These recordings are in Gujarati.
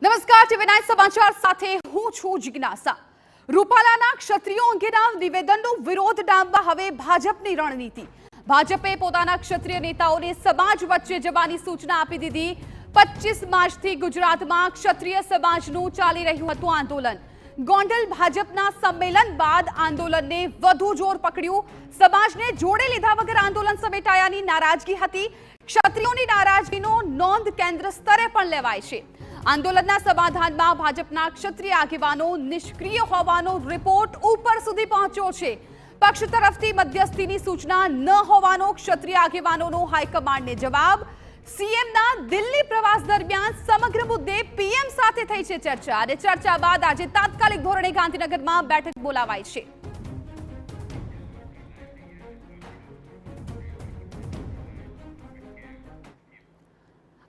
નમસ્કાર, ટીવી9 સમાચાર સાથે હું છું જિજ્ઞાસા। રૂપાલાના ક્ષત્રિયો અંગેના નિવેદનનો વિરોધ ડામવા હવે ભાજપની રણનીતિ। ભાજપે પોતાના ક્ષત્રિય નેતાઓને સમાજ વચ્ચે જવાની સૂચના આપી દીધી। 25 માર્ચથી ગુજરાતમાં ક્ષત્રિય સમાજનું ચાલી રહ્યું હતું આંદોલન। ગોંડલ ભાજપના સંમેલન બાદ આંદોલનને વધુ જોર પકડ્યું। સમાજને જોડે લીધા વગર આંદોલન સમેટાયાની નારાજગી હતી। ક્ષત્રિયોની નારાજગીનો નોંધ કેન્દ્ર સ્તરે પણ લેવાય છે। આંદોલનના સમાધાનમાં ભાજપના ક્ષત્રિય આગેવાનો નિષ્ક્રિય હોવાનો રિપોર્ટ ઉપર સુધી પહોંચ્યો છે। પક્ષ તરફથી મધ્યસ્થીની સૂચના ન હોવાનો ક્ષત્રિય આગેવાનોનો હાઈકમાન્ડને જવાબ। સીએમના દિલ્હી પ્રવાસ દરમિયાન સમગ્ર મુદ્દે પીએમ સાથે થઈ છે ચર્ચા અને ચર્ચા બાદ આજે તાત્કાલિક ધોરણે ગાંધીનગરમાં બેઠક બોલાવાઈ છે।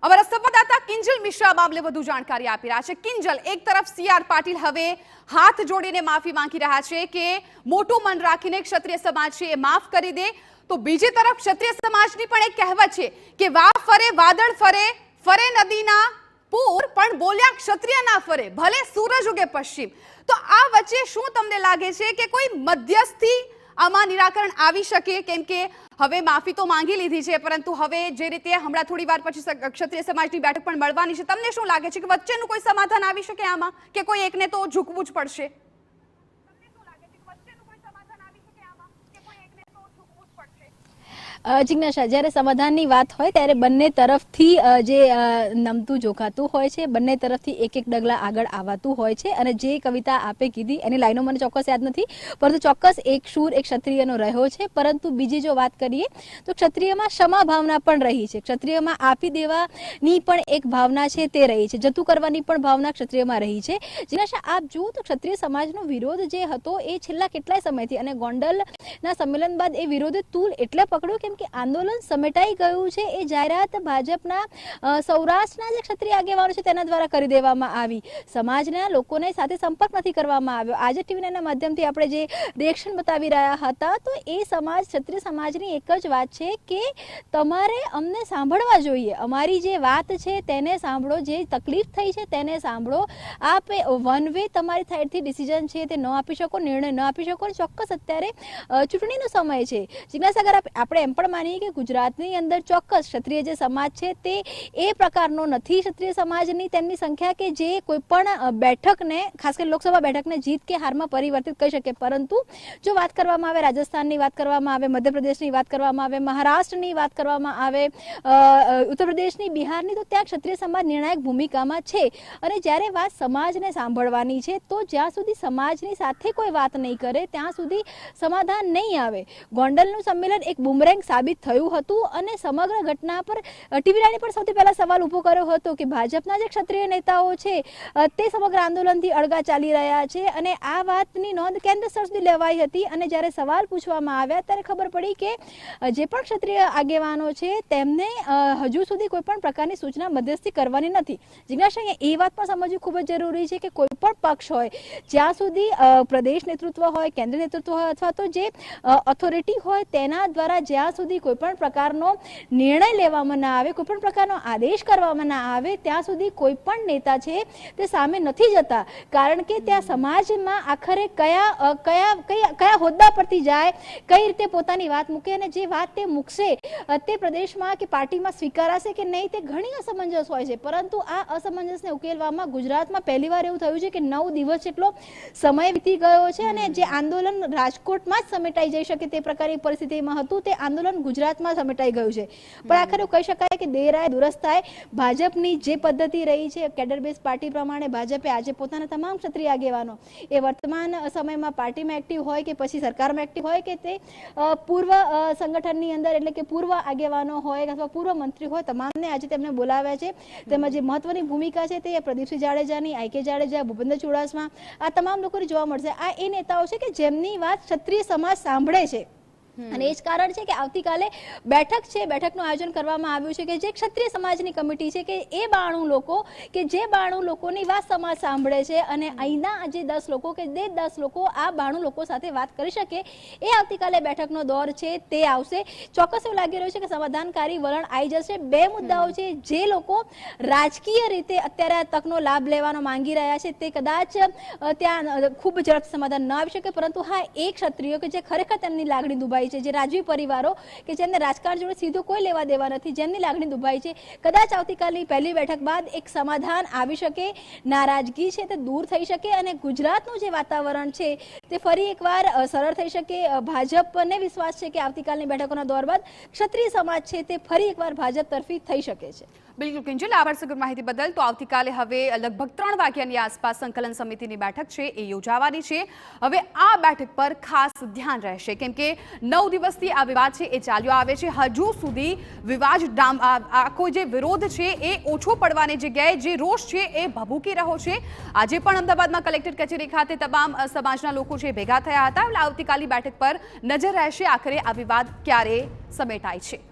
અમારા સંવાદદાતા કિંજલ મિશ્રા મામલે વધુ જાણકારી આપી રહ્યા છે। કિંજલ, એક તરફ સીઆર પાટીલ હવે હાથ જોડીને માફી માંગી રહ્યા છે કે મોટું મન રાખીને ક્ષત્રિય સમાજ છે એ માફ કરી દે, તો બીજી તરફ ક્ષત્રિય સમાજની પણ એક કહેવત છે કે વાવ ફરે વાદળ ફરે, ફરે નદીના પૂર, પણ બોલ્યા ક્ષત્રિય ના ફરે, ભલે સૂરજ ઉગે પશ્ચિમ। તો આ વચ્ચે શું તમને લાગે છે કે કોઈ મધ્યસ્થી આમાં નિરાકરણ આવી શકે? કેમ કે હવે માફી તો માંગી લીધી છે, પરંતુ હવે જે રીતે હમણાં થોડી વાર પછી ક્ષત્રિય સમાજની બેઠક પણ મળવાની છે, તમને શું લાગે છે કે વચ્ચેનું કોઈ સમાધાન આવી શકે આમાં, કે કોઈ એકને તો ઝૂકવું જ પડશે? જિજ્ઞાસા, જ્યારે સમાધાનની વાત હોય ત્યારે બંને તરફથી જે નમતું જોખાતું હોય છે, બંને તરફથી એક એક ડગલા આગળ આવતું હોય છે। અને જે કવિતા આપે કીધી એની લાઈનો મને ચોક્કસ યાદ નથી, પરંતુ ચોક્કસ એક શૂર એક ક્ષત્રિયનો રહ્યો છે। પરંતુ બીજી જો વાત કરીએ તો ક્ષત્રિયમાં ક્ષમા ભાવના પણ રહી છે, ક્ષત્રિયમાં આપી દેવાની પણ એક ભાવના છે તે રહી છે, જતું કરવાની પણ ભાવના ક્ષત્રિયમાં રહી છે। જિજ્ઞાસા, આપ જુઓ તો ક્ષત્રિય સમાજનો વિરોધ જે હતો એ છેલ્લા કેટલાય સમયથી, અને ગોંડલના સંમેલન બાદ એ વિરોધે તૂલ એટલે પકડ્યો કેમ કે આંદોલન સમેટાઈ ગયું છે। એ જાહેરાત ભાજપના સૌરાષ્ટ્રના જે ક્ષત્રિય આગેવાનો છે તેના દ્વારા કરી દેવામાં આવી, સમાજના લોકોને સાથે સંપર્ક નથી કરવામાં આવ્યો। આજે ટીવી9ના માધ્યમથી આપણે જે રિએક્શન બતાવી રહ્યા હતા, તો એ સમાજ, ક્ષત્રિય સમાજની એક જ વાત છે કે તમારે અમને સાંભળવા જોઈએ, અમારી જે વાત છે તેને સાંભળો, જે તકલીફ થઈ છે તેને સાંભળો। આપ વન વે તમારી સાઈડથી ડિસિઝન છે તે ન આપી શકો, નિર્ણય ન આપી શકો। ચોક્કસ અત્યારે ચૂંટણીનો સમય છે જિજ્ઞાસા, અગર આપણે એમ પણ માનીએ કે ગુજરાતની અંદર ચોક્કસ ક્ષત્રિય જે સમાજ છે તે એ પ્રકારનો નથી, ક્ષત્રિય સમાજની તેમની સંખ્યા કે જે કોઈ પણ બેઠકને, ખાસ કરીને લોકસભા બેઠકને જીત કે હારમાં પરિવર્તિત કરી શકે। પરંતુ જો વાત કરવામાં આવે રાજસ્થાનની, વાત કરવામાં આવે મધ્યપ્રદેશની, વાત કરવામાં આવે મહારાષ્ટ્રની, વાત કરવામાં આવે ઉત્તર પ્રદેશની, બિહારની, તો ત્યાં ક્ષત્રિય સમાજ નિર્ણાયક ભૂમિકામાં છે। અને જ્યારે વાત સમાજને સાંભળવાની છે, તો જ્યાં સુધી સમાજની સાથે કોઈ વાત નહીં કરે ત્યાં સુધી સમાધાન નહીં આવે। ગોંડલનું સંમેલન એક બુમરેંગ સાબિત થયું હતું, અને સમગ્ર ઘટના પર ટીવી9એ પણ સૌથી પહેલા સવાલ ઉભો કર્યો હતો કે ભાજપના જે ક્ષત્રિય નેતાઓ છે તે સમગ્ર આંદોલનથી અળગા ચાલી રહ્યા છે, અને આ વાતની નોંધ કેન્દ્ર સ્તર સુધી લેવાઈ હતી। અને જ્યારે સવાલ પૂછવામાં આવ્યા ત્યારે ખબર પડી કે જે પણ ક્ષત્રિય આગેવાનો છે તેમને હજુ સુધી કોઈ પણ પ્રકારની સૂચના મધ્યસ્થી કરવાની નથી। જિજ્ઞાસા, એ વાત પણ સમજવી ખૂબ જ જરૂરી છે કે કોઈ પણ પક્ષ હોય, જ્યાં સુધી પ્રદેશ નેતૃત્વ હોય, કેન્દ્ર નેતૃત્વ હોય, અથવા તો જે ઓથોરિટી હોય તેના દ્વારા જ્યાં સુધી કોઈ પણ પ્રકારનો નિર્ણય લેવામાં ના આવે, કોઈ પણ પ્રકારનો આદેશ કરવામાં ના આવે, ત્યાં સુધી કોઈ પણ નેતા છે તે સામે નથી જતા। કારણ કે ત્યાં સમાજમાં આખરે કયા હોદ્દા પરથી જાય, કઈ રીતે પોતાની વાત મૂકે, અને જે વાત તે મૂકશે તે પ્રદેશમાં કે પાર્ટીમાં સ્વીકારાશે કે નહીં, તે ઘણી અસમંજસ હોય છે। પરંતુ આ અસમંજસને ઉકેલવામાં ગુજરાતમાં પહેલીવાર એવું થયું છે કે 9 દિવસ જેટલો સમય વીતી ગયો છે, અને જે આંદોલન રાજકોટમાં જ સમેટાઈ જઈ શકે તે પ્રકારની પરિસ્થિતિમાં હતું, તે આંદોલન ગુજરાતમાં સમેટાઈ ગયું છે। પણ આખરે કહી શકાય કે દેરાય દુરસ્તાય ભાજપની જે પદ્ધતિ રહી છે, કેડર બેઝ પાર્ટી પ્રમાણે ભાજપે આજે પોતાના તમામ ક્ષત્રિય આગેવાનો એ વર્તમાન સમયમાં પાર્ટીમાં એક્ટિવ હોય કે પછી સરકારમાં એક્ટિવ હોય કે તે પૂર્વ સંગઠનની અંદર, એટલે કે પૂર્વ આગેવાનો હોય અથવા પૂર્વ મંત્રી હોય, તમામને આજે તેમને બોલાવ્યા છે। તેમાં જે મહત્વની ભૂમિકા છે તે પ્રદીપસિંહ જાડેજાની, આઈકે જાડેજા, ભૂપેન્દ્ર ચુડાસમા, આ તમામ લોકોની જોવા મળશે। આ એ નેતાઓ છે કે જેમની વાત ક્ષત્રિય સમાજ સાંભળે છે। અને એ જ કારણ છે કે આવતીકાલે બેઠક છે, બેઠકનું આયોજન કરવામાં આવ્યું છે કે જે ક્ષત્રિય સમાજની કમિટી છે કે એ 92 લોકો કે જે 92 લોકોની વાત સમાજ સાંભળે છે અને અહીંના જે 10 લોકો કે જે 10 લોકો આ 92 લોકો સાથે વાત કરી શકે, એ આવતીકાલે બેઠકનો દોર છે તે આવશે. ચોક્કસ એવું લાગી રહ્યું છે કે સમાધાનકારી વલણ આવી જશે. બે મુદ્દાઓ છે જે લોકો રાજકીય રીતે અત્યારે આ તકનો લાભ લેવાનો માંગી રહ્યા છે તે કદાચ ત્યાં ખૂબ ઝડપથી સમાધાન ન આવી શકે, પરંતુ હા એ ક્ષત્રિયો કે જે ખરેખર તેમની લાગણી દુભાઈ છે, જે રાજવી પરિવારો કે જેમને રાજકારણ જોડે સીધું કોઈ લેવા દેવા નથી, જેમની લાગણી દુભાઈ છે, કદાચ આવતીકાલની પહેલી બેઠક બાદ એક સમાધાન આવી શકે, નારાજગી છે તે દૂર થઈ શકે અને ગુજરાતનું જે વાતાવરણ છે તે ફરી એકવાર સરળ થઈ શકે. ભાજપને વિશ્વાસ છે કે આવતીકાલની બેઠકોના દોર બાદ ક્ષત્રિય સમાજ છે તે ફરી એકવાર ભાજપ તરફી થઈ શકે છે. બિલકુલ કિંજલ, આભાર સગુર માહિતી બદલ. તો આવતીકાલે હવે લગભગ 3 વાગ્યાની આસપાસ સંકલન સમિતિની બેઠક છે એ યોજાવાની છે. હવે આ બેઠક પર ખાસ ધ્યાન રહેશે કેમ કે 9 દિવસથી આ વિવાદ છે એ ચાલ્યો આવે છે. હજુ સુધી વિવાદ આખો જે વિરોધ છે એ ઓછો પડવાની જગ્યાએ જે રોષ છે એ ભભૂકી રહ્યો છે. આજે પણ અમદાવાદમાં કલેક્ટર કચેરી ખાતે તમામ સમાજના લોકો છે ભેગા થયા હતા. આવતીકાલની બેઠક પર નજર રહેશે આખરે આ વિવાદ ક્યારે સમેટાય છે.